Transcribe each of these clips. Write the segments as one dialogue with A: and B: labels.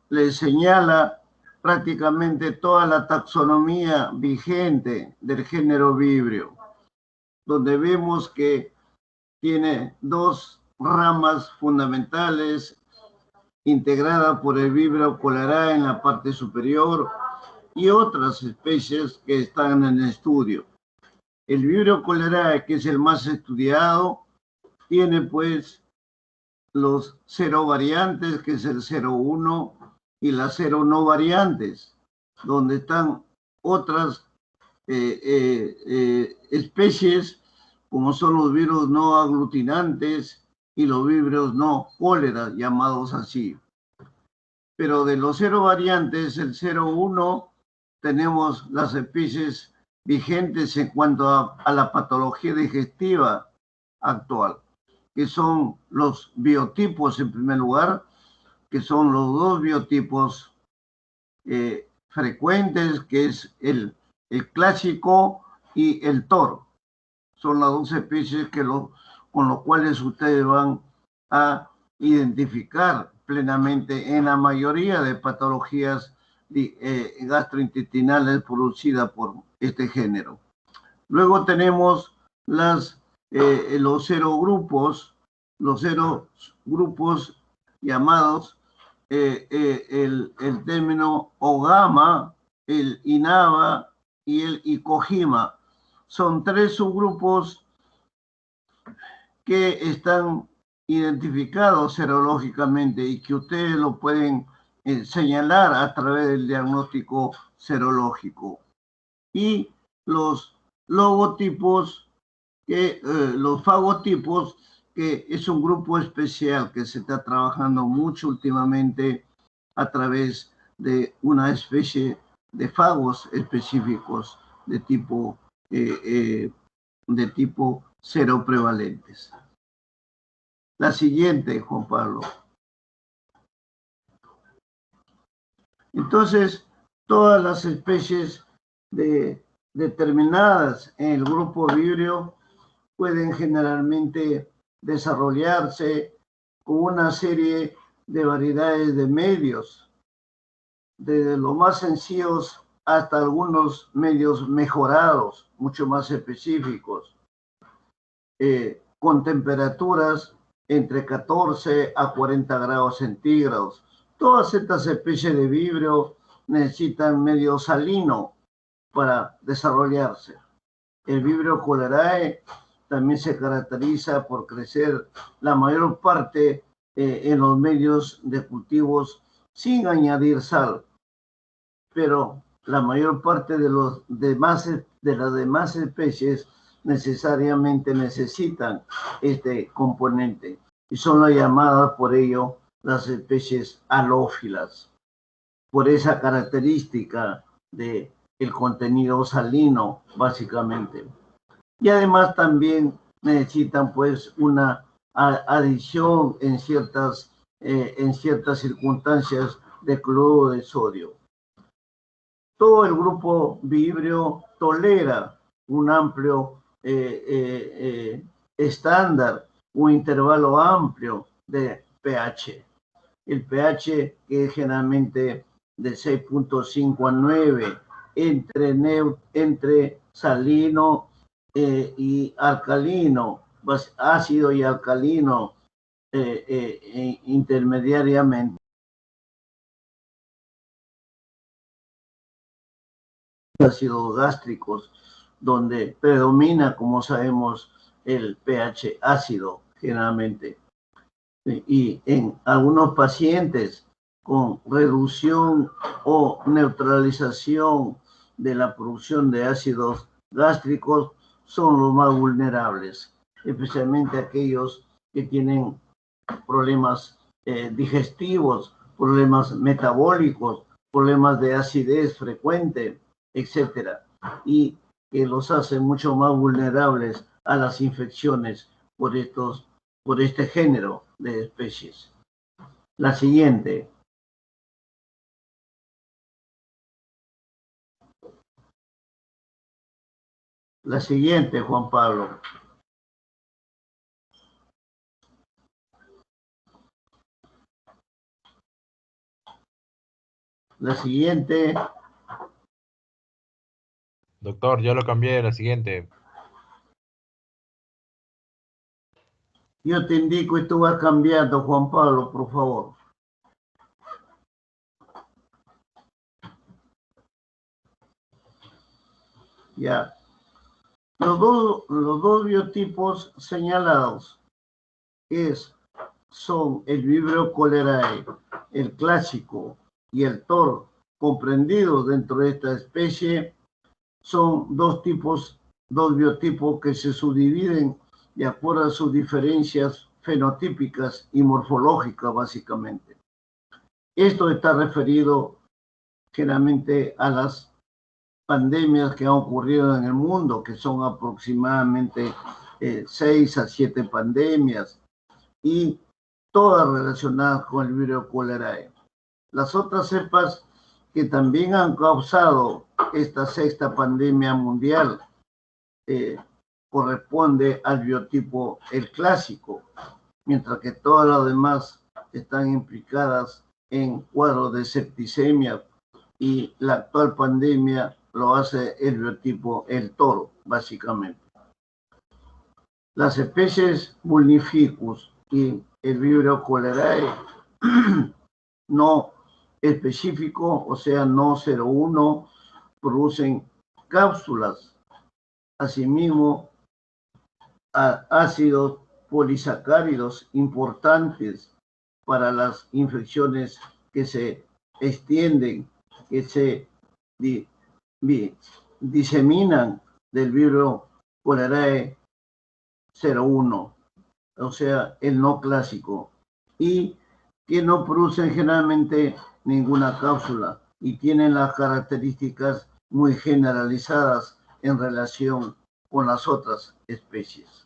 A: le señala prácticamente toda la taxonomía vigente del género Vibrio, donde vemos que tiene dos ramas fundamentales integrada por el Vibrio cholerae en la parte superior y otras especies que están en estudio. El Vibrio cholerae, que es el más estudiado, tiene pues los 0 variantes, que es el 0,1, y las 0 no variantes, donde están otras especies, como son los virus no aglutinantes y los vibrios no cólera, llamados así. Pero de los 0 variantes, el 0,1, tenemos las especies vigentes en cuanto a la patología digestiva actual, que son los biotipos en primer lugar, que son los dos biotipos frecuentes, que es el clásico y el toro. Son las dos especies con los cuales ustedes van a identificar plenamente en la mayoría de patologías gastrointestinales producidas por este género. Luego tenemos los 0 grupos, llamados el término Ogama, el Inaba y el Icojima. Son 3 subgrupos que están identificados serológicamente y que ustedes lo pueden señalar a través del diagnóstico serológico. Y los logotipos, los fagotipos, que es un grupo especial que se está trabajando mucho últimamente a través de una especie de fagos específicos de tipo seroprevalentes. La siguiente, Juan Pablo. Entonces, todas las especies determinadas en el grupo Vibrio pueden generalmente desarrollarse con una serie de variedades de medios, desde los más sencillos hasta algunos medios mejorados, mucho más específicos, con temperaturas entre 14 a 40 grados centígrados. Todas estas especies de Vibrio necesitan medio salino para desarrollarse. El Vibrio cholerae también se caracteriza por crecer la mayor parte en los medios de cultivos sin añadir sal, pero la mayor parte de las demás especies necesariamente necesitan este componente y son las llamadas por ello las especies halófilas, por esa característica de el contenido salino, básicamente. Y además también necesitan pues una adición en ciertas circunstancias de cloruro de sodio. Todo el grupo Vibrio tolera un amplio estándar, un intervalo amplio de pH. El pH que es generalmente de 6.5 a 9 entre salino y alcalino, ácido y alcalino intermediariamente. Ácidos gástricos, donde predomina, como sabemos, el pH ácido generalmente. Y en algunos pacientes con reducción o neutralización de la producción de ácidos gástricos son los más vulnerables, especialmente aquellos que tienen problemas digestivos, problemas metabólicos, problemas de acidez frecuente, etcétera, y que los hace mucho más vulnerables a las infecciones por este género de especies. La siguiente. La siguiente, Juan Pablo. La siguiente.
B: Doctor, ya lo cambié, la siguiente.
A: Yo te indico y tú vas cambiando, Juan Pablo, por favor. Ya. Los dos biotipos señalados son el Vibrio cholerae, el clásico, y el TOR, comprendidos dentro de esta especie. Son dos biotipos que se subdividen de acuerdo a sus diferencias fenotípicas y morfológicas, básicamente. Esto está referido generalmente a las pandemias que han ocurrido en el mundo, que son aproximadamente 6 a 7 pandemias, y todas relacionadas con el Vibrio cholerae. Las otras cepas que también han causado esta sexta pandemia mundial corresponde al biotipo el clásico, mientras que todas las demás están implicadas en cuadros de septicemia, y la actual pandemia lo hace el biotipo el toro, básicamente. Las especies Vulnificus y el Vibrio cholerae no específico, o sea, no 0,1, producen cápsulas. Asimismo, ácidos polisacáridos importantes para las infecciones que se extienden, que se diseminan del Vibrio cholerae 0,1, o sea, el no clásico, y que no producen generalmente ninguna cápsula y tienen las características muy generalizadas en relación con las otras especies.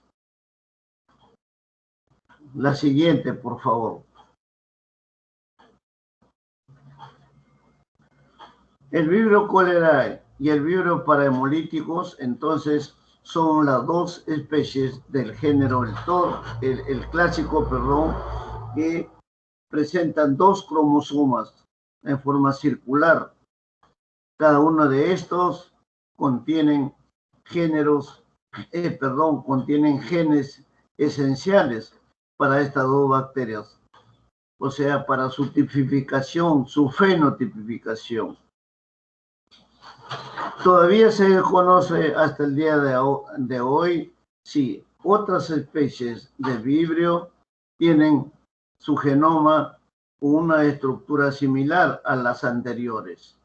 A: La siguiente, por favor. El Vibrio cholerae y el Vibrio parahemolíticos, entonces, son las dos especies del género el clásico, que presentan dos cromosomas en forma circular. Cada uno de estos contienen contienen genes esenciales para estas dos bacterias, o sea, para su tipificación, su fenotipificación. Todavía se desconoce hasta el día de hoy si otras especies de vibrio tienen su genoma una estructura similar a las anteriores.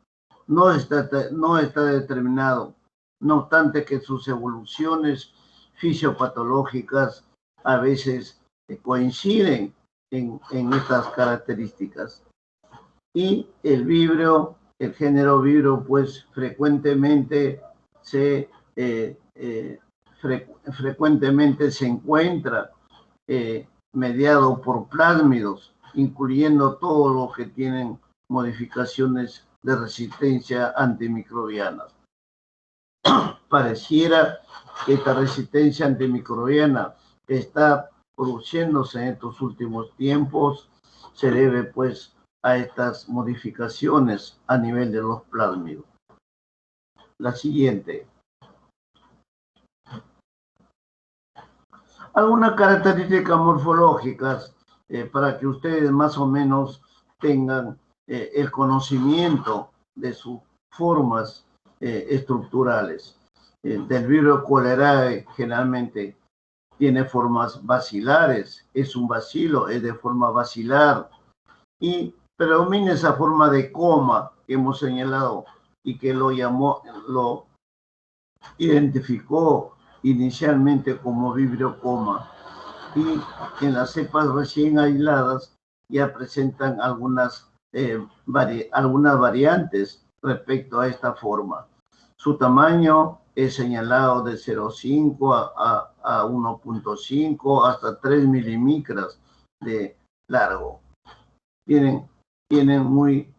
A: No está determinado, no obstante que sus evoluciones fisiopatológicas a veces coinciden en estas características. Y el género vibrio, pues frecuentemente se encuentra mediado por plásmidos, incluyendo todos los que tienen modificaciones de resistencia antimicrobiana. Pareciera que esta resistencia antimicrobiana está produciéndose en estos últimos tiempos, se debe pues a estas modificaciones a nivel de los plásmidos. La siguiente. Algunas características morfológicas para que ustedes más o menos tengan el conocimiento de sus formas estructurales. Del Vibrio cholerae generalmente tiene formas bacilares, es un bacilo, es de forma bacilar, y predomina esa forma de coma que hemos señalado y que lo identificó inicialmente como Vibrio coma, y en las cepas recién aisladas ya presentan algunas variantes respecto a esta forma. Su tamaño es señalado de 0,5 a 1,5 hasta 3 milimicras de largo. Tienen muy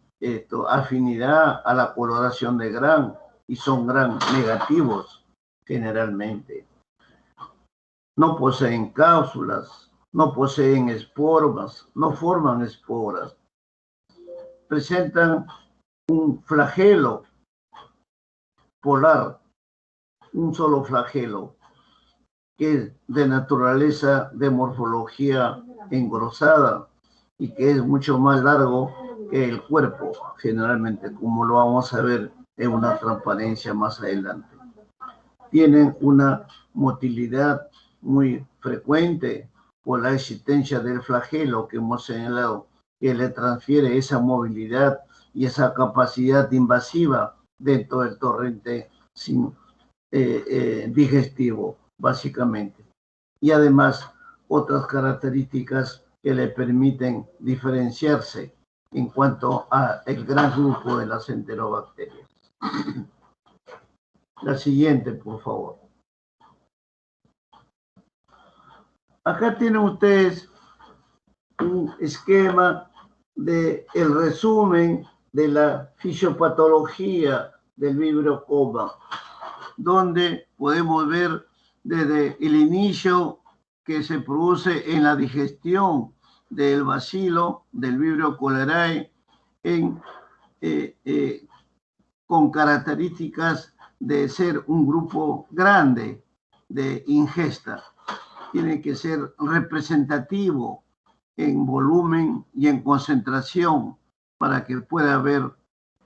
A: afinidad a la coloración de Gram y son Gram negativos generalmente. No poseen cápsulas, no poseen esporas, no forman esporas. Presentan un flagelo polar, un solo flagelo, que es de naturaleza de morfología engrosada y que es mucho más largo que el cuerpo, generalmente, como lo vamos a ver en una transparencia más adelante. Tienen una motilidad muy frecuente por la existencia del flagelo que hemos señalado, que le transfiere esa movilidad y esa capacidad invasiva dentro del torrente digestivo, básicamente. Y además, otras características que le permiten diferenciarse en cuanto a el gran grupo de las enterobacterias. La siguiente, por favor. Acá tienen ustedes un esquema del resumen de la fisiopatología del Vibrio coma, donde podemos ver desde el inicio que se produce en la digestión del bacilo del Vibrio cholerae con características de ser un grupo grande de ingesta. Tiene que ser representativo en volumen y en concentración para que pueda haber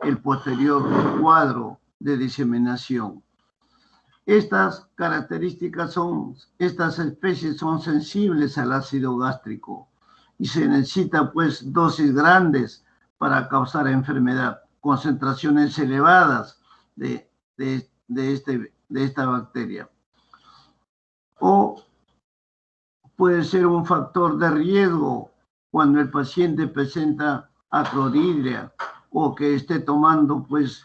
A: el posterior cuadro de diseminación. Estas características estas especies son sensibles al ácido gástrico y se necesita pues dosis grandes para causar enfermedad, concentraciones elevadas de esta bacteria. O puede ser un factor de riesgo cuando el paciente presenta acloridria o que esté tomando pues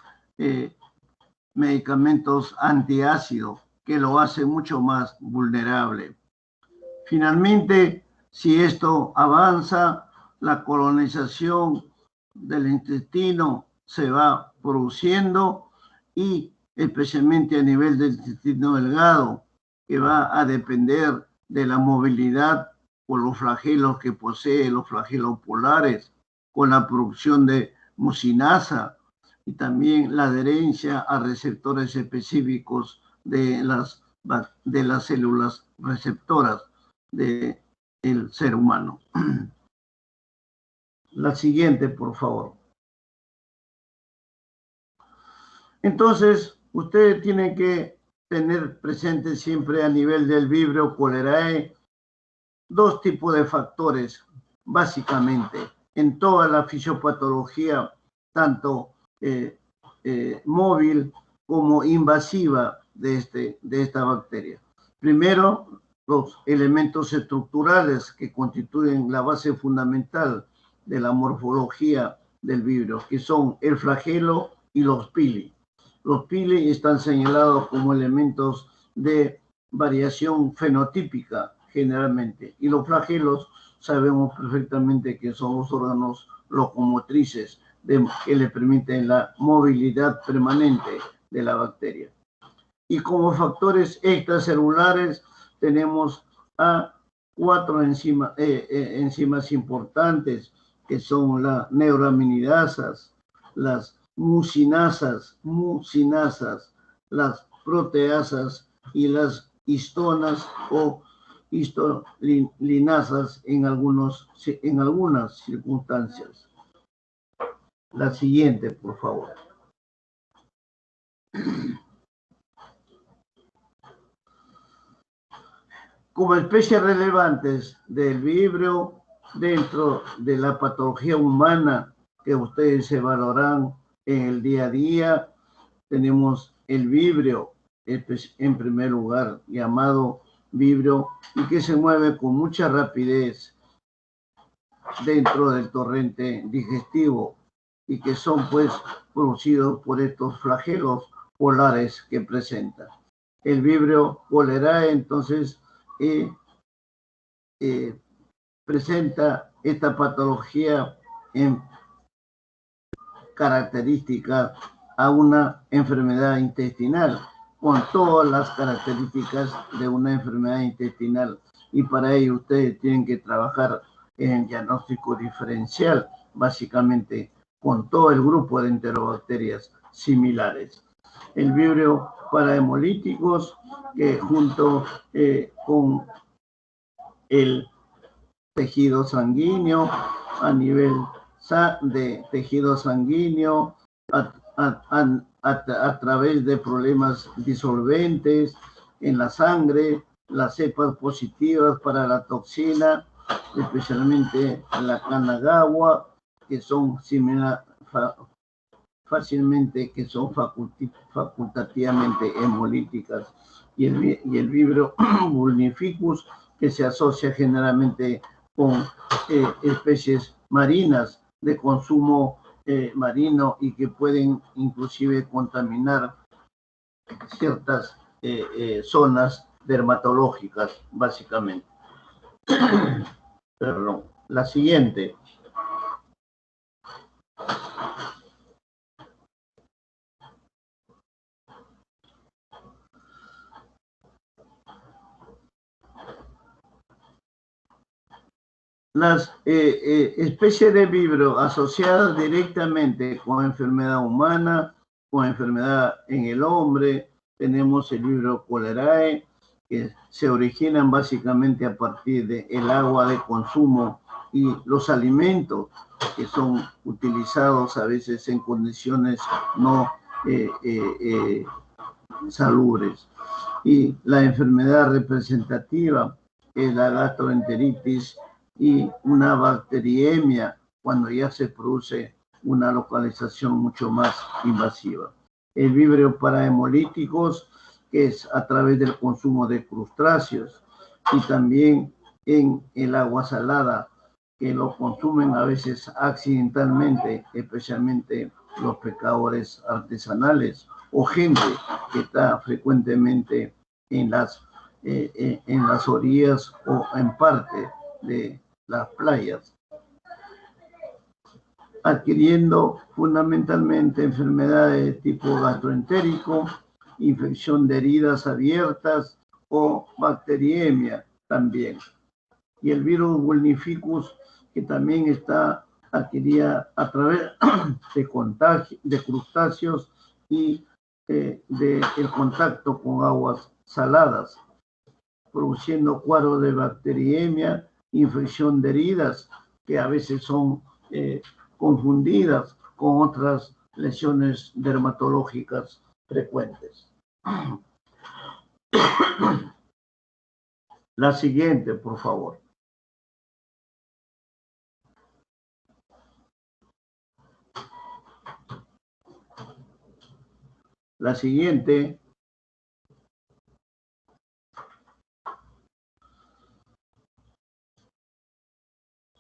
A: medicamentos antiácidos que lo hace mucho más vulnerable. Finalmente, si esto avanza, la colonización del intestino se va produciendo y especialmente a nivel del intestino delgado, que va a depender de la movilidad por los flagelos que posee, los flagelos polares, con la producción de mucinasa y también la adherencia a receptores específicos de las células receptoras del ser humano. La siguiente, por favor. Entonces, ustedes tienen que tener presente siempre a nivel del Vibrio cholerae dos tipos de factores, básicamente, en toda la fisiopatología, tanto móvil como invasiva de esta bacteria. Primero, los elementos estructurales que constituyen la base fundamental de la morfología del vibrio, que son el flagelo y los pili. Los pili están señalados como elementos de variación fenotípica generalmente, y los flagelos sabemos perfectamente que son los órganos locomotrices que le permiten la movilidad permanente de la bacteria. Y como factores extracelulares tenemos a 4 enzimas importantes, que son las neuraminidasas, las mucinasas, las proteasas y las histonas o histolinasas en algunas circunstancias. La siguiente, por favor. Como especies relevantes del vibrio dentro de la patología humana que ustedes se valoran en el día a día, tenemos el vibrio, en primer lugar, llamado vibrio, y que se mueve con mucha rapidez dentro del torrente digestivo y que son pues producidos por estos flagelos polares que presenta. El Vibrio cholerae entonces presenta esta patología en característica a una enfermedad intestinal, con todas las características de una enfermedad intestinal, y para ello ustedes tienen que trabajar en el diagnóstico diferencial, básicamente con todo el grupo de enterobacterias similares. El vibrio para hemolíticos, que junto con el tejido sanguíneo, a nivel de tejido sanguíneo, a través de problemas disolventes en la sangre, las cepas positivas para la toxina, especialmente la Kanagawa, que son fácilmente, que son facultativamente hemolíticas, y el vibrio vulnificus, que se asocia generalmente con especies marinas de consumo marino y que pueden inclusive contaminar ciertas zonas dermatológicas, básicamente. Perdón. La siguiente. Las especies de vibrio asociadas directamente con enfermedad humana, con enfermedad en el hombre, tenemos el vibrio cholerae, que se originan básicamente a partir del agua de consumo y los alimentos que son utilizados a veces en condiciones no salubres. Y la enfermedad representativa es la gastroenteritis y una bacteriemia, cuando ya se produce una localización mucho más invasiva. El vibrio para hemolíticos, que es a través del consumo de crustáceos, y también en el agua salada, que lo consumen a veces accidentalmente, especialmente los pescadores artesanales o gente que está frecuentemente en las orillas o en parte de las playas, adquiriendo fundamentalmente enfermedades de tipo gastroentérico, infección de heridas abiertas o bacteriemia también. Y el virus vulnificus, que también está adquirida a través de crustáceos y del contacto con aguas saladas, produciendo cuadros de bacteriemia, infección de heridas, que a veces son confundidas con otras lesiones dermatológicas frecuentes. La siguiente, por favor. La siguiente.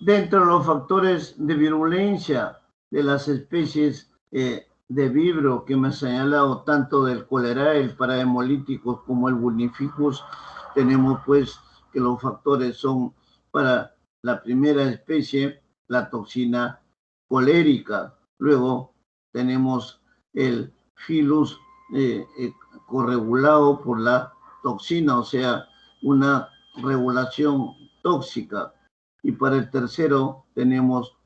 A: Dentro de los factores de virulencia de las especies de vibrio que me he señalado, tanto del cholerae, el parahemolíticos, como el vulnificus, tenemos pues que los factores son para la primera especie, la toxina colérica. Luego tenemos el filus corregulado por la toxina, o sea, una regulación tóxica. Y para el tercero tenemos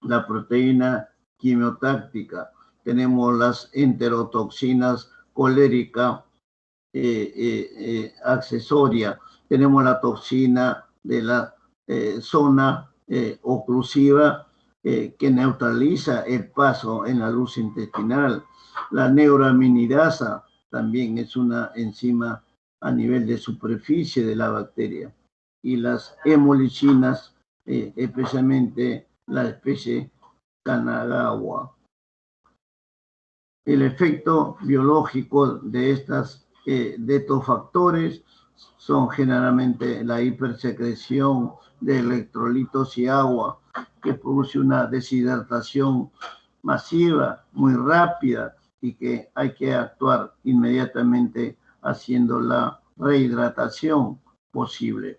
A: la proteína quimiotáctica, tenemos las enterotoxinas colérica accesoria, tenemos la toxina de la zona oclusiva que neutraliza el paso en la luz intestinal. La neuraminidasa también es una enzima a nivel de superficie de la bacteria. Y las hemolicinas, especialmente la especie Kanagawa. El efecto biológico de estos factores son generalmente la hipersecreción de electrolitos y agua, que produce una deshidratación masiva, muy rápida, y que hay que actuar inmediatamente haciendo la rehidratación posible.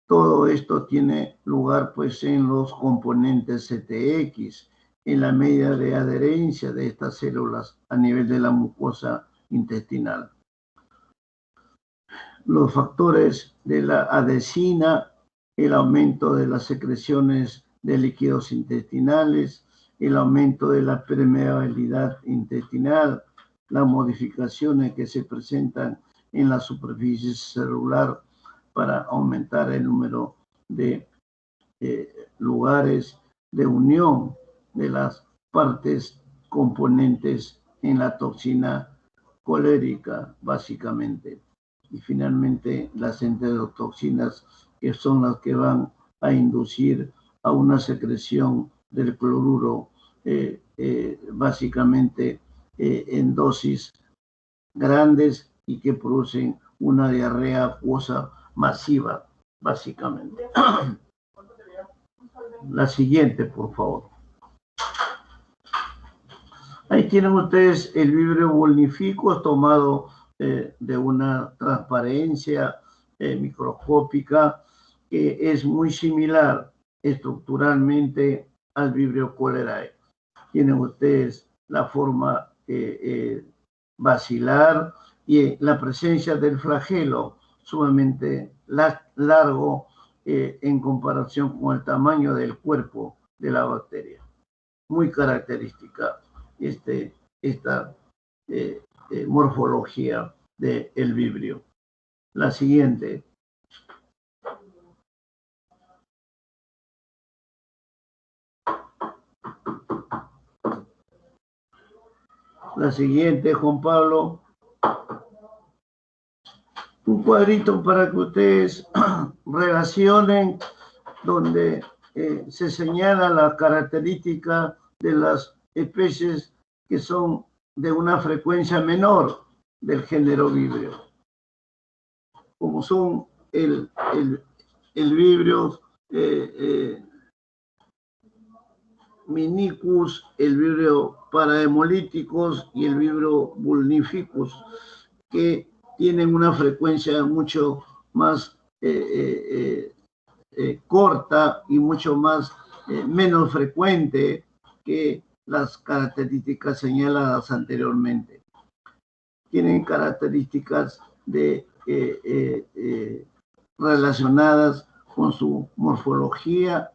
A: Todo esto tiene lugar pues en los componentes CTX, en la medida de adherencia de estas células a nivel de la mucosa intestinal. Los factores de la adhesina, el aumento de las secreciones de líquidos intestinales, el aumento de la permeabilidad intestinal, las modificaciones que se presentan en la superficie celular para aumentar el número de lugares de unión de las partes componentes en la toxina colérica, básicamente. Y finalmente, las enterotoxinas, que son las que van a inducir a una secreción del cloruro, básicamente en dosis grandes y que producen una diarrea acuosa masiva, básicamente. La siguiente, por favor. Ahí tienen ustedes el Vibrio vulnificus tomado de una transparencia microscópica que es muy similar estructuralmente al Vibrio cholerae. Tienen ustedes la forma basilar y la presencia del flagelo sumamente largo en comparación con el tamaño del cuerpo de la bacteria. Muy característica esta morfología del vibrio. La siguiente. La siguiente, Juan Pablo. Un cuadrito para que ustedes relacionen donde se señala la característica de las especies que son de una frecuencia menor del género vibrio, como son el vibrio minicus, el vibrio parahemolyticus y el vibrio vulnificus, que tienen una frecuencia mucho más corta y mucho más menos frecuente que las características señaladas anteriormente. Tienen características relacionadas con su morfología,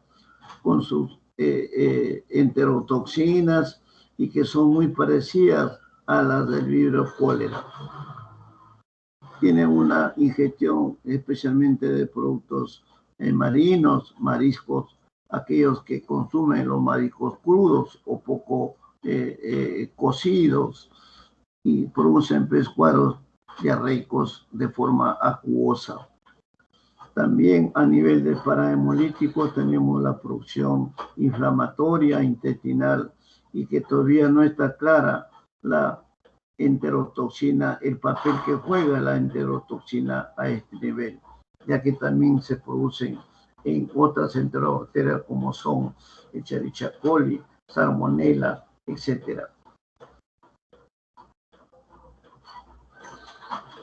A: con sus enterotoxinas y que son muy parecidas a las del vibrio cólera. Tiene una ingestión especialmente de productos marinos, mariscos, aquellos que consumen los mariscos crudos o poco cocidos, y producen cuadros diarreicos de forma acuosa. También a nivel de parahemolíticos tenemos la producción inflamatoria intestinal y que todavía no está clara la enterotoxina, el papel que juega la enterotoxina a este nivel, ya que también se producen en otras enterobacterias como son Escherichia coli, Salmonella, etc.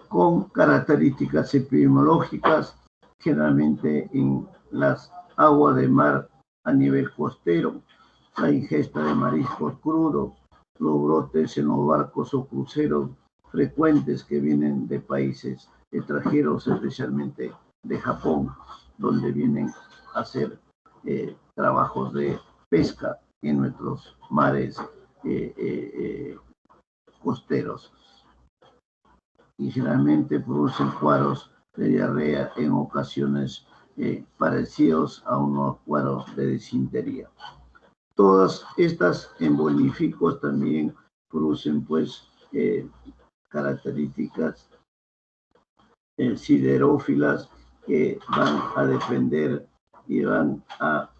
A: Con características epidemiológicas, generalmente en las aguas de mar a nivel costero, la ingesta de mariscos crudos, los brotes en los barcos o cruceros frecuentes que vienen de países extranjeros, especialmente de Japón, donde vienen a hacer trabajos de pesca en nuestros mares costeros. Y generalmente producen cuadros de diarrea en ocasiones parecidos a unos cuadros de disentería. Todas estas embolíficos también producen características siderófilas que van a depender y van a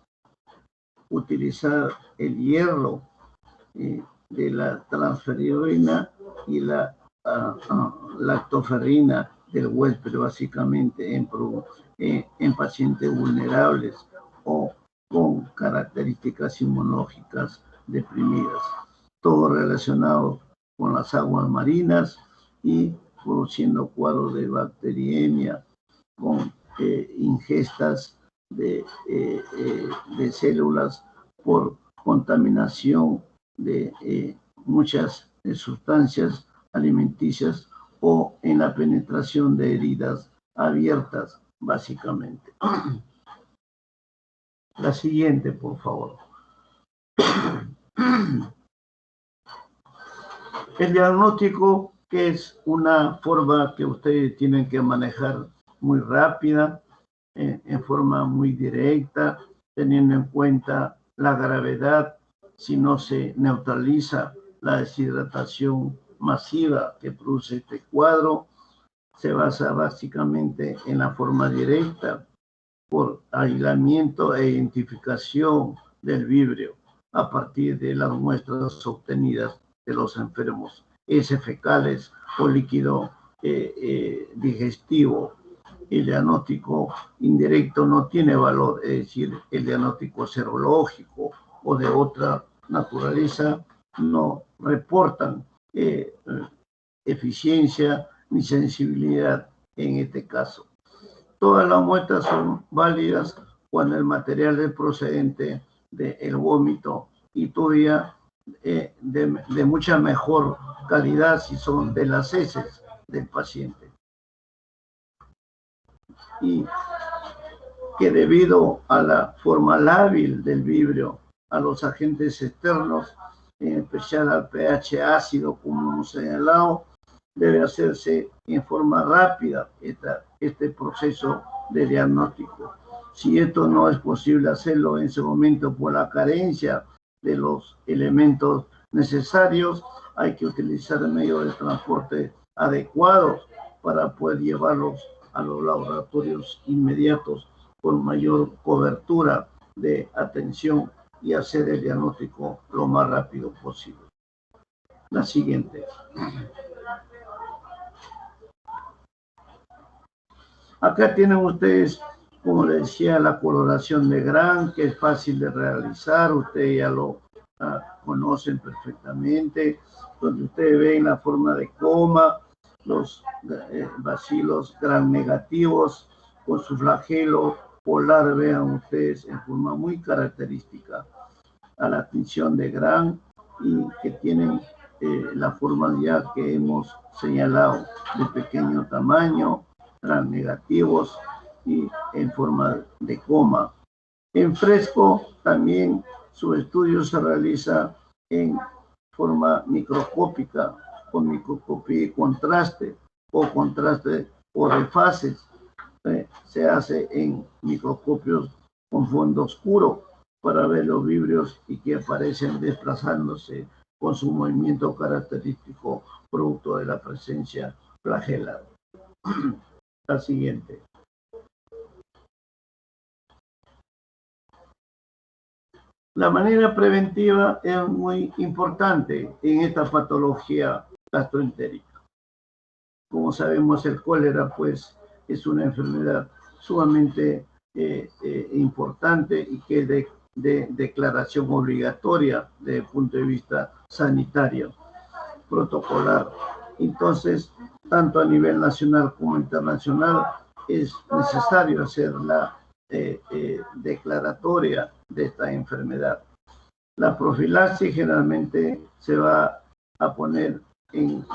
A: utilizar el hierro de la transferrina y la lactoferrina del huésped, básicamente en pacientes vulnerables o con características inmunológicas deprimidas. Todo relacionado con las aguas marinas y produciendo cuadros de bacteriemia con ingestas de células por contaminación de muchas sustancias alimenticias o en la penetración de heridas abiertas, básicamente. La siguiente, por favor. El diagnóstico, que es una forma que ustedes tienen que manejar muy rápida, en forma muy directa, teniendo en cuenta la gravedad. Si no se neutraliza la deshidratación masiva que produce este cuadro, se basa básicamente en la forma directa por aislamiento e identificación del vibrio a partir de las muestras obtenidas de los enfermos, heces fecales o líquido digestivo. El diagnóstico indirecto no tiene valor, es decir, el diagnóstico serológico o de otra naturaleza no reportan eficiencia ni sensibilidad en este caso. Todas las muestras son válidas cuando el material es procedente del vómito y todavía de mucha mejor calidad si son de las heces del paciente. Y que debido a la forma lábil del vibrio, a los agentes externos, en especial al pH ácido, como hemos señalado, debe hacerse en forma rápida este proceso de diagnóstico. Si esto no es posible hacerlo en ese momento por la carencia de los elementos necesarios, hay que utilizar medios de transporte adecuados para poder llevarlos a los laboratorios inmediatos con mayor cobertura de atención y hacer el diagnóstico lo más rápido posible. La siguiente. Acá tienen ustedes, como les decía, la coloración de Gram, que es fácil de realizar, ustedes ya lo conocen perfectamente, donde ustedes ven la forma de coma, los bacilos Gram negativos con su flagelo polar, vean ustedes en forma muy característica a la tinción de Gram y que tienen la forma ya que hemos señalado de pequeño tamaño, Gram negativos y en forma de coma. En fresco también su estudio se realiza en forma microscópica, con microscopía y contraste o de fases. Se hace en microscopios con fondo oscuro para ver los vibrios y que aparecen desplazándose con su movimiento característico producto de la presencia flagelar. La siguiente. La manera preventiva es muy importante en esta patología gastroentérica. Como sabemos, el cólera pues es una enfermedad sumamente importante y que es de declaración obligatoria desde el punto de vista sanitario, protocolar. Entonces, tanto a nivel nacional como internacional, es necesario hacer la declaratoria de esta enfermedad. La profilaxis generalmente se va a poner en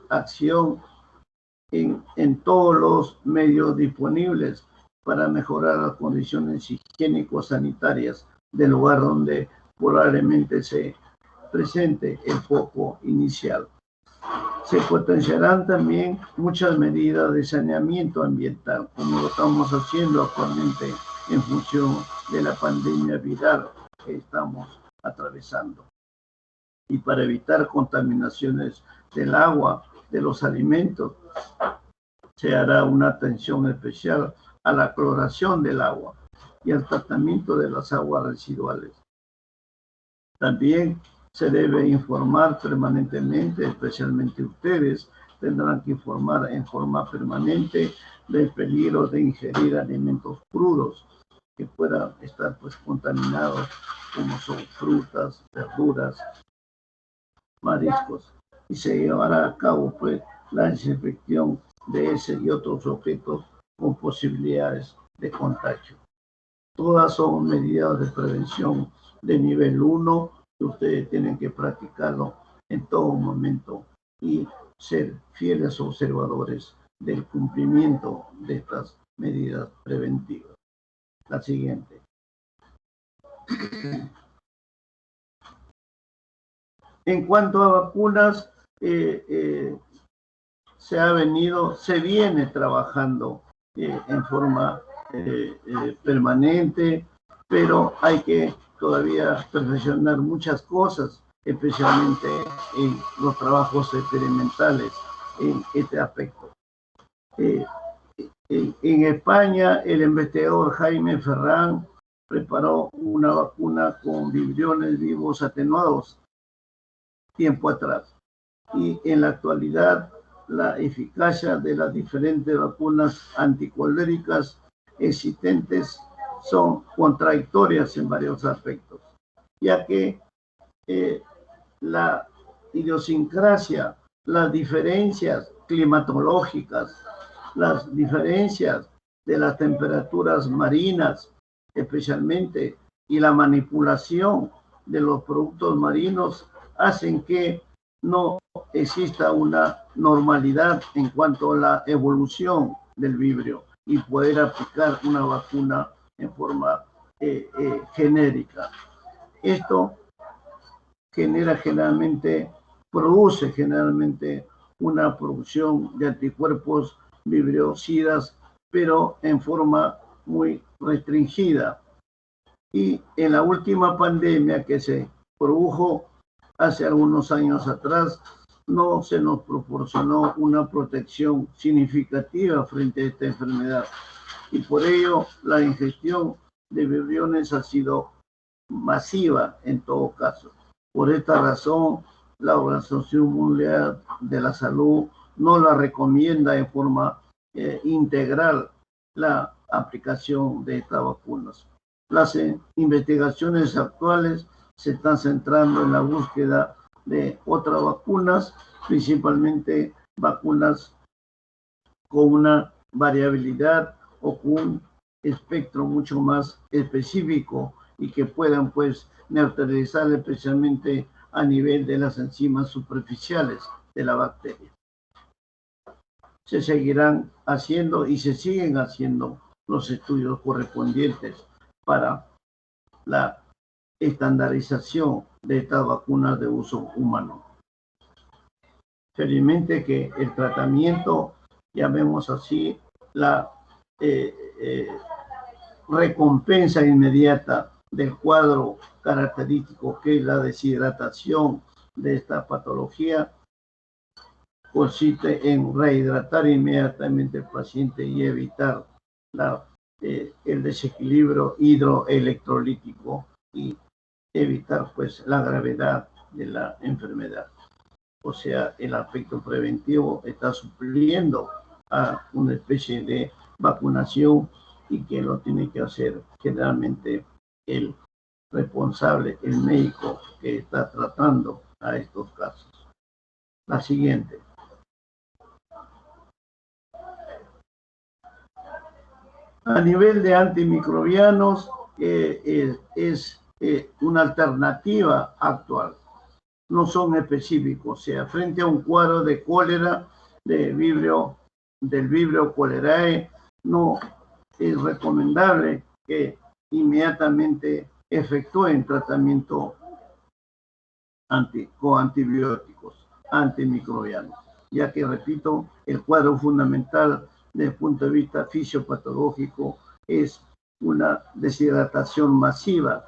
A: acción en todos los medios disponibles para mejorar las condiciones higiénico-sanitarias del lugar donde probablemente se presente el foco inicial. Se potenciarán también muchas medidas de saneamiento ambiental, como lo estamos haciendo actualmente en función de la pandemia viral que estamos atravesando. Y para evitar contaminaciones del agua, de los alimentos, se hará una atención especial a la cloración del agua y al tratamiento de las aguas residuales. También se debe informar permanentemente, especialmente ustedes tendrán que informar en forma permanente del peligro de ingerir alimentos crudos que puedan estar pues contaminados, como son frutas, verduras, mariscos, y se llevará a cabo pues la desinfección de ese y otros objetos con posibilidades de contagio. Todas son medidas de prevención de nivel 1 que ustedes tienen que practicarlo en todo momento y ser fieles observadores del cumplimiento de estas medidas preventivas. La siguiente. En cuanto a vacunas, se viene trabajando en forma permanente, pero hay que todavía perfeccionar muchas cosas, especialmente en los trabajos experimentales en este aspecto. En España, el investigador Jaime Ferrán preparó una vacuna con vibriones vivos atenuados tiempo atrás. Y en la actualidad, la eficacia de las diferentes vacunas anticoléricas existentes son contradictorias en varios aspectos, ya que la idiosincrasia, las diferencias climatológicas, las diferencias de las temperaturas marinas, especialmente, y la manipulación de los productos marinos hacen que no exista una normalidad en cuanto a la evolución del vibrio y poder aplicar una vacuna en forma genérica. Esto produce generalmente una producción de anticuerpos vibriocidas, pero en forma muy restringida. Y en la última pandemia que se produjo hace algunos años atrás, no se nos proporcionó una protección significativa frente a esta enfermedad. Y por ello, la ingestión de vibriones ha sido masiva en todo caso. Por esta razón, la Organización Mundial de la Salud no la recomienda en forma integral la aplicación de estas vacunas. Las investigaciones actuales se están centrando en la búsqueda de otras vacunas, principalmente vacunas con una variabilidad o con un espectro mucho más específico y que puedan pues neutralizar especialmente a nivel de las enzimas superficiales de la bacteria. Se seguirán haciendo y se siguen haciendo los estudios correspondientes para la estandarización de estas vacunas de uso humano. Felizmente que el tratamiento, llamemos así, la recompensa inmediata del cuadro característico que es la deshidratación de esta patología, consiste en rehidratar inmediatamente al paciente y evitar el desequilibrio hidroelectrolítico y evitar pues la gravedad de la enfermedad. O sea, el aspecto preventivo está supliendo a una especie de vacunación y que lo tiene que hacer generalmente el responsable, el médico que está tratando a estos casos. La siguiente. A nivel de antimicrobianos, es una alternativa actual. No son específicos, o sea, frente a un cuadro de cólera, del vibrio cholerae, no es recomendable que inmediatamente efectúen tratamiento con antibióticos, antimicrobianos, ya que, repito, el cuadro fundamental desde el punto de vista fisiopatológico es una deshidratación masiva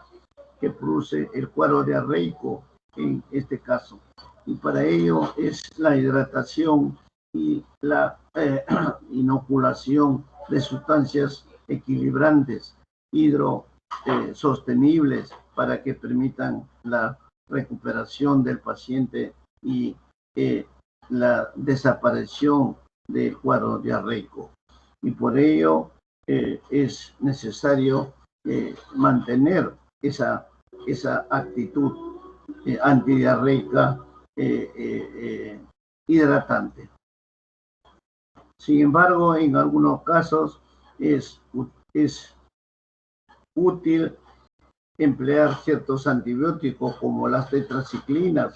A: que produce el cuadro diarreico en este caso. Y para ello es la hidratación y la inoculación de sustancias equilibrantes, sostenibles, para que permitan la recuperación del paciente y la desaparición del cuadro diarreico. Y por ello es necesario mantener esa actitud antidiarreica hidratante. Sin embargo, en algunos casos es útil emplear ciertos antibióticos como las tetraciclinas,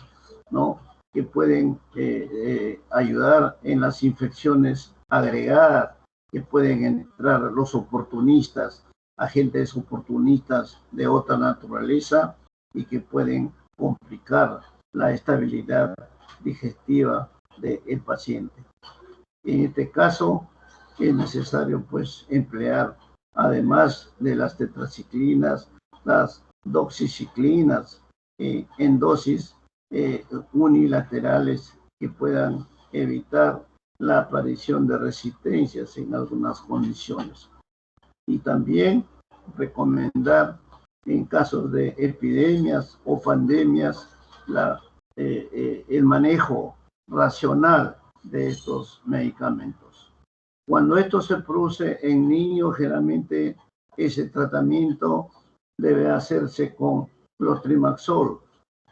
A: ¿no?, que pueden ayudar en las infecciones agregadas, que pueden entrar los oportunistas, agentes oportunistas de otra naturaleza y que pueden complicar la estabilidad digestiva del paciente. En este caso es necesario pues emplear, además de las tetraciclinas, las doxiciclinas en dosis unilaterales que puedan evitar la aparición de resistencias en algunas condiciones. Y también recomendar en casos de epidemias o pandemias el manejo racional de estos medicamentos. Cuando esto se produce en niños, generalmente ese tratamiento debe hacerse con clotrimaxol,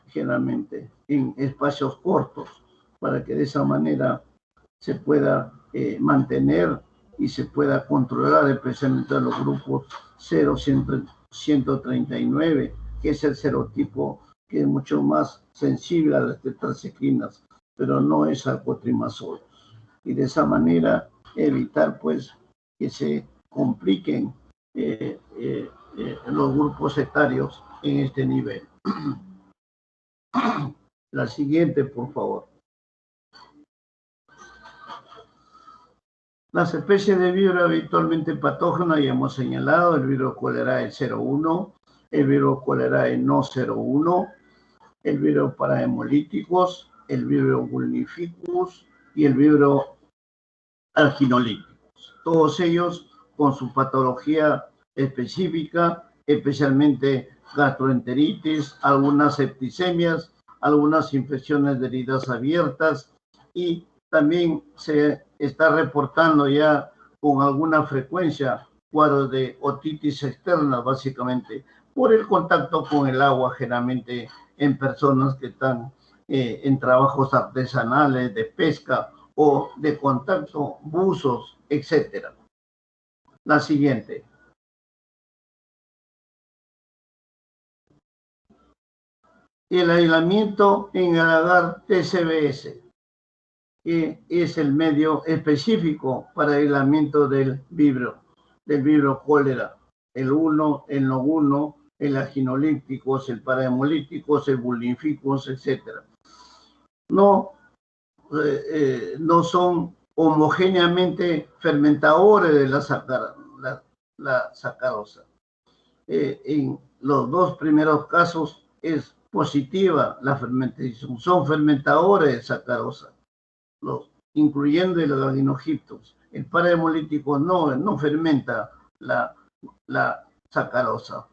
A: generalmente en espacios cortos, para que de esa manera se pueda mantener y se pueda controlar especialmente a los grupos 0-139, que es el serotipo que es mucho más sensible a las tetraciclinas, pero no es al cotrimazol. Y de esa manera evitar pues que se compliquen los grupos etarios en este nivel. La siguiente, por favor. Las especies de vibrio habitualmente patógenas ya hemos señalado: el Vibrio cholerae 01, el Vibrio cholerae no 01, el Vibrio parahemolyticus, el Vibrio vulnificus y el Vibrio alginolíticos. Todos ellos con su patología específica, especialmente gastroenteritis, algunas septicemias, algunas infecciones de heridas abiertas, y también se está reportando ya con alguna frecuencia cuadros de otitis externa, básicamente por el contacto con el agua, generalmente en personas que están en trabajos artesanales de pesca o de contacto, buzos, etc. La siguiente. El aislamiento en el agar TCBS, que es el medio específico para aislamiento del vibrio cólera, el 1, el no 1, el aginolíticos, el parahemolyticus, el vulnificus, etc. No son homogéneamente fermentadores de la sacarosa. En los dos primeros casos es positiva la fermentación, son fermentadores de sacarosa, incluyendo el Aganogiptus. El parahemolytico no fermenta la sacarosa.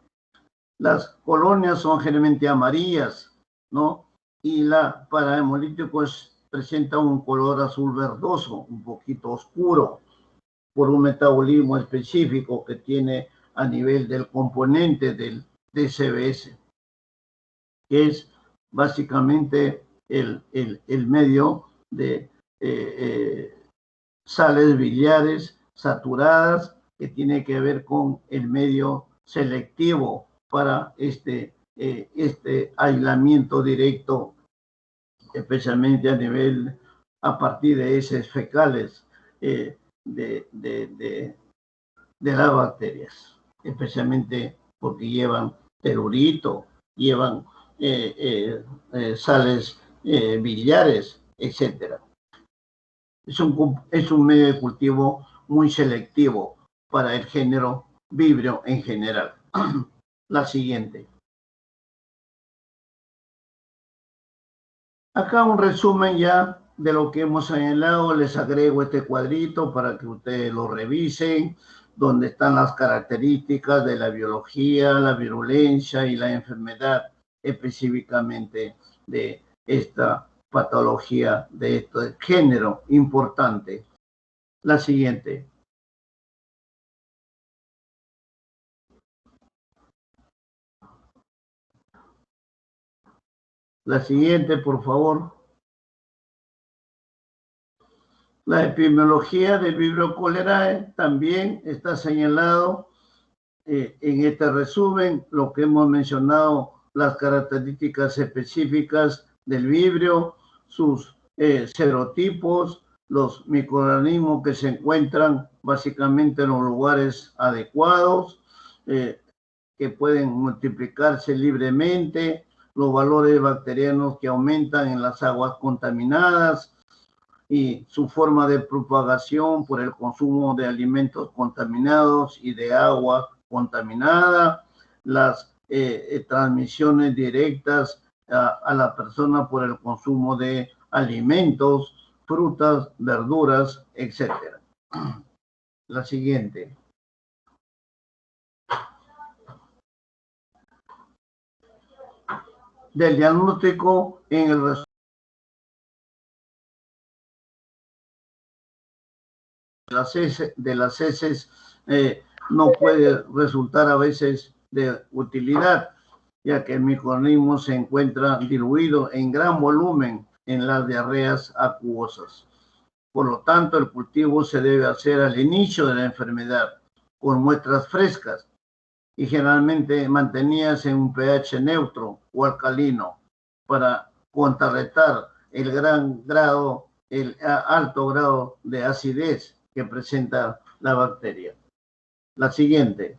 A: Las colonias son generalmente amarillas, ¿no? Y la parahemolytico presenta un color azul verdoso, un poquito oscuro, por un metabolismo específico que tiene a nivel del componente del DCBS, que es básicamente el medio de sales biliares saturadas, que tiene que ver con el medio selectivo para este aislamiento directo, especialmente a partir de heces fecales de las bacterias, especialmente porque llevan telurito, llevan sales biliares, etc. Es un medio de cultivo muy selectivo para el género Vibrio en general. La siguiente. Acá un resumen ya de lo que hemos señalado. Les agrego este cuadrito para que ustedes lo revisen, donde están las características de la biología, la virulencia y la enfermedad específicamente de esta patología, de este género importante. La siguiente. La siguiente, por favor. La epidemiología del Vibrio cholerae también está señalado en este resumen, lo que hemos mencionado, las características específicas del vibrio, sus serotipos, los microorganismos que se encuentran básicamente en los lugares adecuados, que pueden multiplicarse libremente, los valores bacterianos que aumentan en las aguas contaminadas y su forma de propagación por el consumo de alimentos contaminados y de agua contaminada, las transmisiones directas a la persona por el consumo de alimentos, frutas, verduras, etc. La siguiente. Del diagnóstico en el de las heces no puede resultar a veces de utilidad, ya que el microorganismo se encuentra diluido en gran volumen en las diarreas acuosas. Por lo tanto, el cultivo se debe hacer al inicio de la enfermedad, con muestras frescas y generalmente mantenidas en un pH neutro o alcalino para contrarrestar el alto grado de acidez que presenta la bacteria. La siguiente.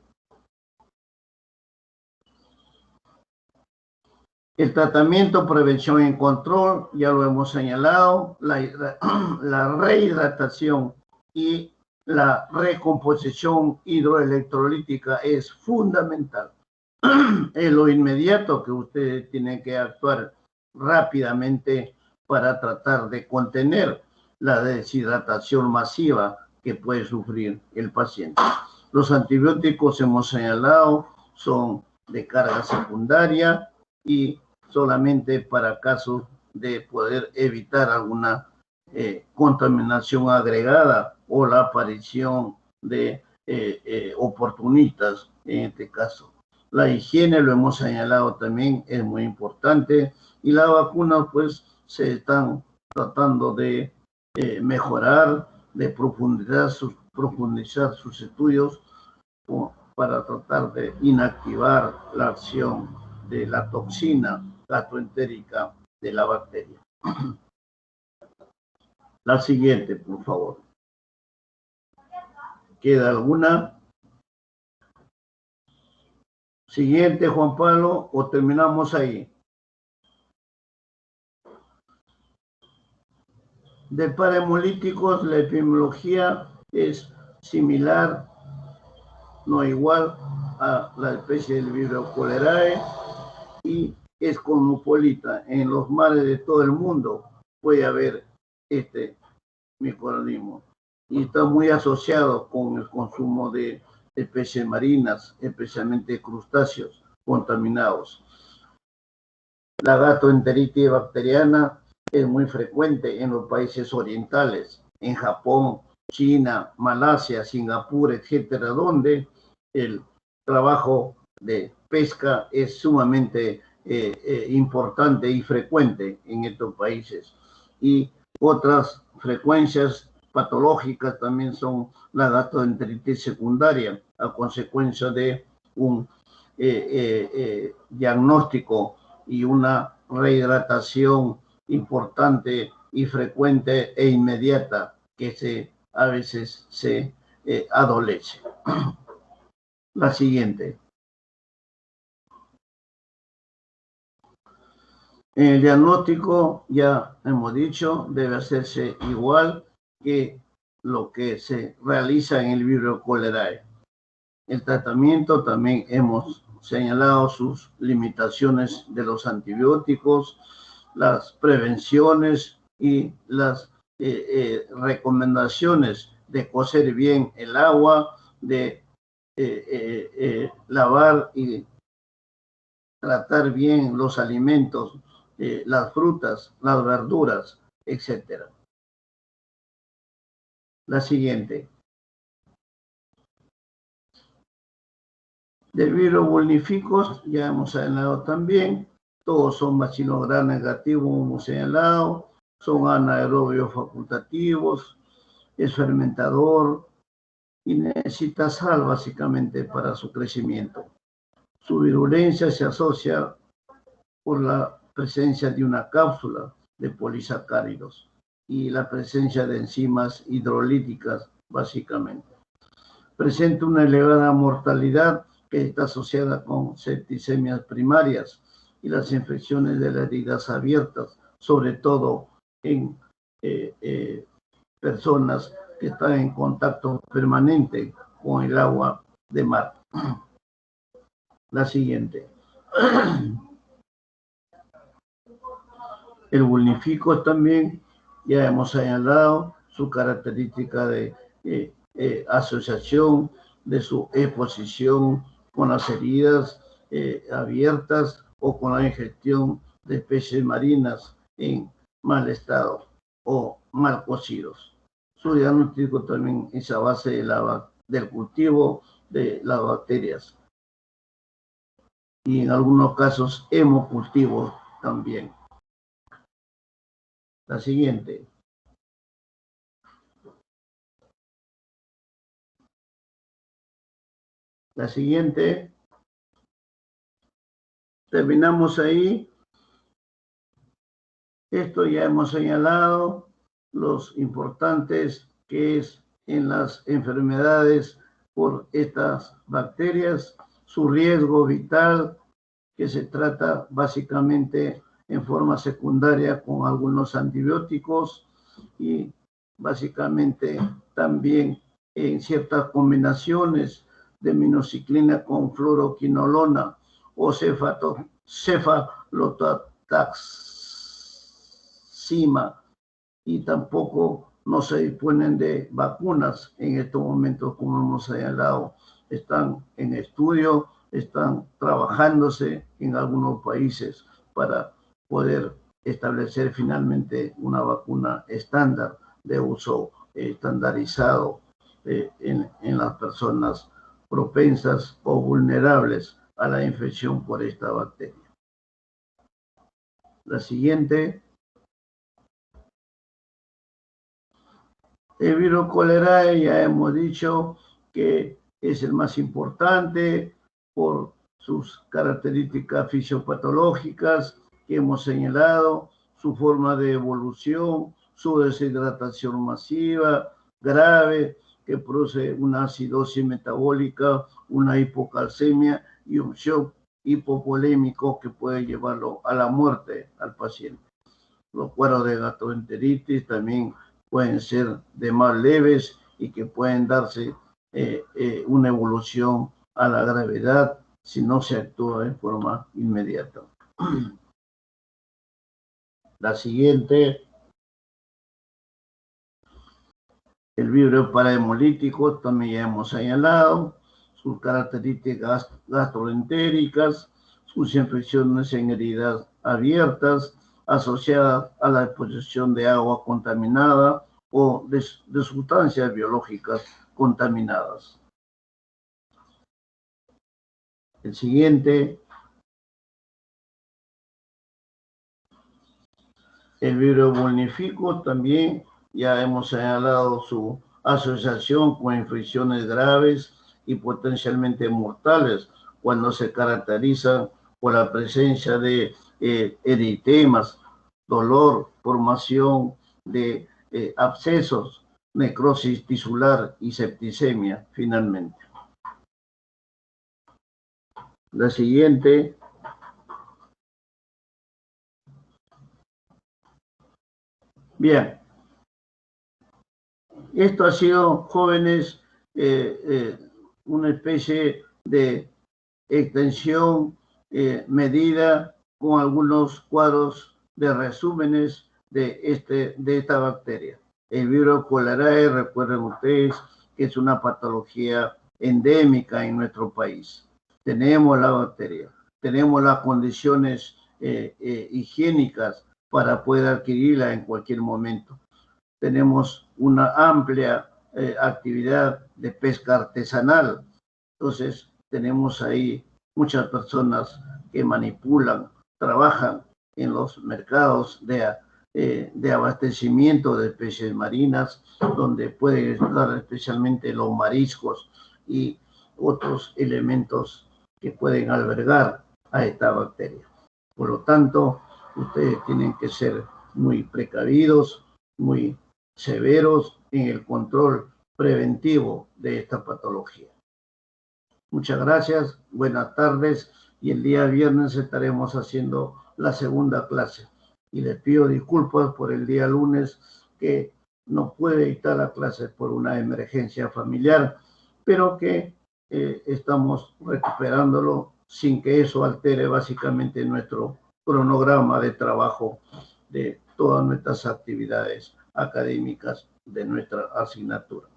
A: El tratamiento, prevención y control, ya lo hemos señalado, la rehidratación y la recomposición hidroelectrolítica es fundamental. Es lo inmediato que ustedes tienen que actuar rápidamente para tratar de contener la deshidratación masiva que puede sufrir el paciente. Los antibióticos, hemos señalado, son de carga secundaria y solamente para casos de poder evitar alguna contaminación agregada o la aparición de oportunistas en este caso. La higiene, lo hemos señalado también, es muy importante, y la vacuna pues se están tratando de mejorar, de profundizar sus estudios para tratar de inactivar la acción de la toxina gastroentérica de la bacteria. La siguiente, por favor. ¿Queda alguna? Siguiente, Juan Pablo, o terminamos ahí. De parahemolíticos, la epidemiología es similar, no igual, a la especie del Vibrio cholerae y es cosmopolita. En los mares de todo el mundo puede haber este microorganismo y está muy asociado con el consumo de especies marinas, especialmente crustáceos contaminados. La gastroenteritis bacteriana es muy frecuente en los países orientales, en Japón, China, Malasia, Singapur, etcétera, donde el trabajo de pesca es sumamente importante y frecuente en estos países. Y otras frecuencias patológicas también son la gastroenteritis secundaria, a consecuencia de un diagnóstico y una rehidratación importante y frecuente e inmediata que a veces se adolece. La siguiente. El diagnóstico, ya hemos dicho, debe hacerse igual que lo que se realiza en el Vibrio cholerae. El tratamiento, también hemos señalado sus limitaciones de los antibióticos, las prevenciones y las recomendaciones de cocer bien el agua, de lavar y tratar bien los alimentos, las frutas, las verduras, etc. La siguiente. Del virus vulnificus, ya hemos señalado también, todos son bacilos gram negativos, hemos señalado, son anaerobios facultativos, es fermentador y necesita sal básicamente para su crecimiento. Su virulencia se asocia por la presencia de una cápsula de polisacáridos y la presencia de enzimas hidrolíticas básicamente. Presenta una elevada mortalidad que está asociada con septicemias primarias y las infecciones de las heridas abiertas, sobre todo en personas que están en contacto permanente con el agua de mar. La siguiente. El vulnifico también, ya hemos señalado su característica de asociación, de su exposición con las heridas abiertas o con la ingestión de especies marinas en mal estado o mal cocidos. Su diagnóstico también es a base del cultivo de las bacterias y en algunos casos hemocultivo también. La siguiente. La siguiente. Terminamos ahí. Esto ya hemos señalado los importantes que es en las enfermedades por estas bacterias, su riesgo vital, que se trata básicamente en forma secundaria con algunos antibióticos y básicamente también en ciertas combinaciones de minoxiclina con fluoroquinolona o cefalotaxima, y tampoco no se disponen de vacunas en estos momentos, como hemos señalado. Están en estudio, están trabajándose en algunos países para poder establecer finalmente una vacuna estándar de uso estandarizado en las personas propensas o vulnerables a la infección por esta bacteria. La siguiente. El virus Cholerae ya hemos dicho que es el más importante por sus características fisiopatológicas que hemos señalado, su forma de evolución, su deshidratación masiva, grave, que produce una acidosis metabólica, una hipocalcemia y un shock hipovolémico que puede llevarlo a la muerte al paciente. Los cuadros de gastroenteritis también pueden ser de más leves y que pueden darse una evolución a la gravedad si no se actúa en forma inmediata. La siguiente. El virus parahemolítico también ya hemos señalado, sus características gastroentéricas, sus infecciones en heridas abiertas asociadas a la exposición de agua contaminada o de sustancias biológicas contaminadas. El siguiente. El virus vulnifico también ya hemos señalado su asociación con infecciones graves y potencialmente mortales cuando se caracterizan por la presencia de eritemas, dolor, formación de abscesos, necrosis tisular y septicemia finalmente. La siguiente. Bien, esto ha sido, jóvenes, una especie de extensión medida con algunos cuadros de resúmenes de esta bacteria. El virus Cholerae, recuerden ustedes que es una patología endémica en nuestro país. Tenemos la bacteria, tenemos las condiciones higiénicas para poder adquirirla en cualquier momento. Tenemos una amplia actividad de pesca artesanal. Entonces, tenemos ahí muchas personas que manipulan, trabajan en los mercados de abastecimiento de especies marinas, donde pueden estar especialmente los mariscos y otros elementos que pueden albergar a esta bacteria. Por lo tanto, ustedes tienen que ser muy precavidos, muy severos en el control preventivo de esta patología. Muchas gracias, buenas tardes y el día viernes estaremos haciendo la segunda clase. Y les pido disculpas por el día lunes que no puede dictar la clase por una emergencia familiar, pero que estamos recuperándolo sin que eso altere básicamente nuestro cronograma de trabajo de todas nuestras actividades académicas de nuestra asignatura.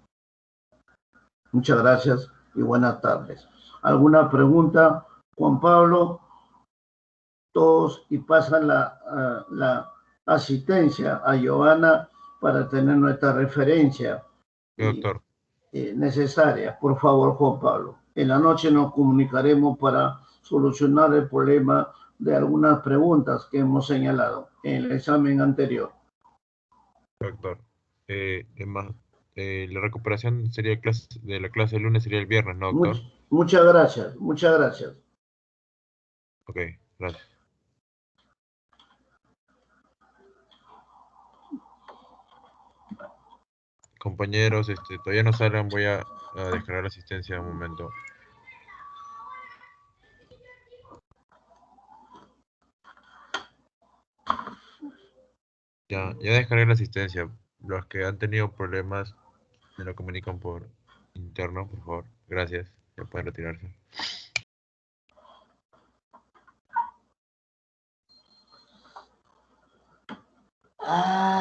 A: Muchas gracias y buenas tardes. ¿Alguna pregunta, Juan Pablo? Todos y pasan la asistencia a Giovanna para tener nuestra referencia
B: Doctor.
A: Necesaria. Por favor, Juan Pablo. En la noche nos comunicaremos para solucionar el problema de algunas preguntas que hemos señalado en el examen anterior.
B: Doctor. La recuperación sería de la clase del lunes sería el viernes, ¿no, doctor?
A: Muchas gracias, muchas gracias.
B: Ok, gracias. Compañeros, todavía no salgan, voy a descargar la asistencia un momento. Ya descargué la asistencia. Los que han tenido problemas me lo comunican por interno, por favor. Gracias. Ya pueden retirarse.
A: Ah.